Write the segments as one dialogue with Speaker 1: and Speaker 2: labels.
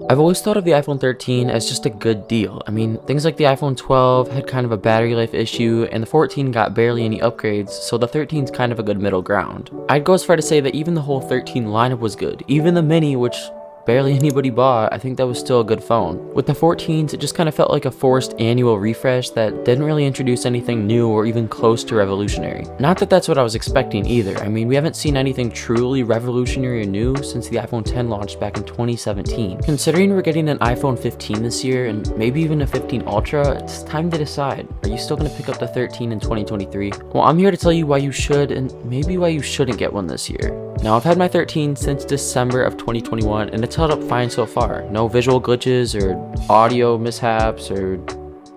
Speaker 1: I've always thought of the iPhone 13 as just a good deal. I mean, things like the iPhone 12 had kind of a battery life issue, and the 14 got barely any upgrades, so the 13's kind of a good middle ground. I'd go as far to say that even the whole 13 lineup was good. Even the Mini, which barely anybody bought, I think that was still a good phone. With the 14s, it just kind of felt like a forced annual refresh that didn't really introduce anything new or even close to revolutionary. Not that that's what I was expecting either. I mean, we haven't seen anything truly revolutionary or new since the iPhone 10 launched back in 2017. Considering we're getting an iPhone 15 this year and maybe even a 15 Ultra, it's time to decide. Are you still going to pick up the 13 in 2023? Well, I'm here to tell you why you should and maybe why you shouldn't get one this year. Now, I've had my 13 since December of 2021 and it's held up fine so far. No visual glitches or audio mishaps or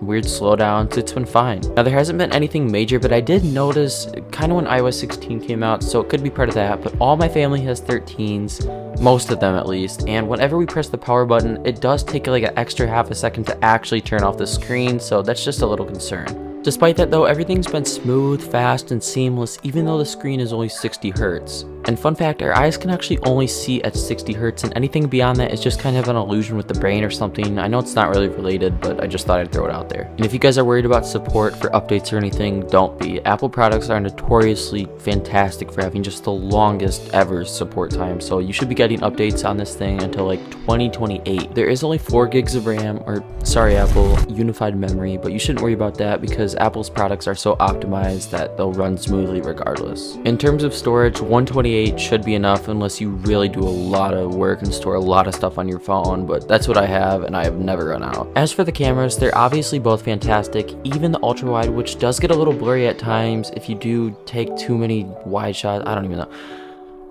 Speaker 1: weird slowdowns, it's been fine. Now, there hasn't been anything major, but I did notice kind of when iOS 16 came out, so it could be part of that, but all my family has 13s, most of them at least, and whenever we press the power button, it does take like an extra half a second to actually turn off the screen, so that's just a little concern. Despite that though, everything's been smooth, fast, and seamless even though the screen is only 60 Hz. And fun fact, our eyes can actually only see at 60 Hz, and anything beyond that is just kind of an illusion with the brain or something. I know it's not really related, but I just thought I'd throw it out there. And if you guys are worried about support for updates or anything, don't be. Apple products are notoriously fantastic for having just the longest ever support time, so you should be getting updates on this thing until like 2028. There is only 4 gigs of RAM, or sorry Apple, unified memory, but you shouldn't worry about that because Apple's products are so optimized that they'll run smoothly regardless. In terms of storage, 128 should be enough unless you really do a lot of work and store a lot of stuff on your phone, but that's what I have and I have never run out. As for the cameras, they're obviously both fantastic, even the ultra wide, which does get a little blurry at times if you do take too many wide shots. I don't even know.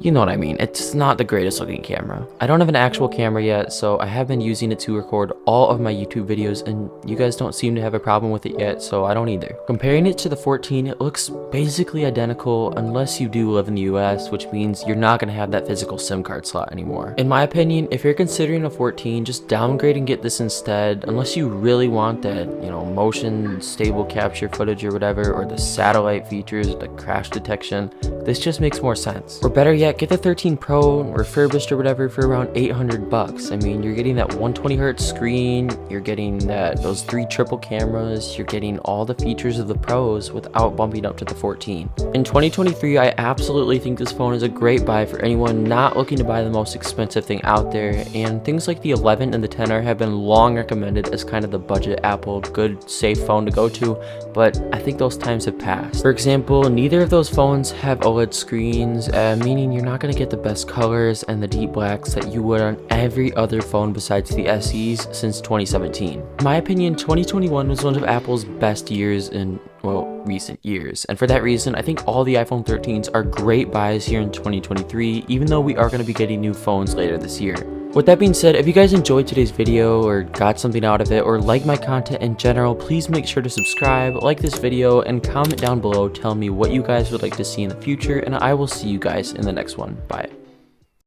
Speaker 1: You know what I mean, it's not the greatest looking camera. I don't have an actual camera yet, so I have been using it to record all of my YouTube videos, and you guys don't seem to have a problem with it yet, so I don't either. Comparing it to the 14, it looks basically identical unless you do live in the US, which means you're not going to have that physical SIM card slot anymore. In my opinion, if you're considering a 14, just downgrade and get this instead, unless you really want that, you know, motion stable capture footage or whatever, or the satellite features, the crash detection. This just makes more sense. Or better yet, get the 13 Pro refurbished or whatever for around 800 bucks. I mean, you're getting that 120 Hz screen, you're getting those 3 triple cameras, you're getting all the features of the Pros without bumping up to the 14. In 2023, I absolutely think this phone is a great buy for anyone not looking to buy the most expensive thing out there, and things like the 11 and the 10R have been long recommended as kind of the budget Apple good safe phone to go to, but I think those times have passed. For example, neither of those phones have OLED screens, meaning you're not going to get the best colors and the deep blacks that you would on every other phone besides the SEs since 2017. In my opinion, 2021 was one of Apple's best years in, well, recent years, and for that reason I think all the iPhone 13s are great buys here in 2023, even though we are going to be getting new phones later this year. With that being said, if you guys enjoyed today's video or got something out of it or like my content in general, please make sure to subscribe, like this video, and comment down below telling me what you guys would like to see in the future, and I will see you guys in the next one. Bye.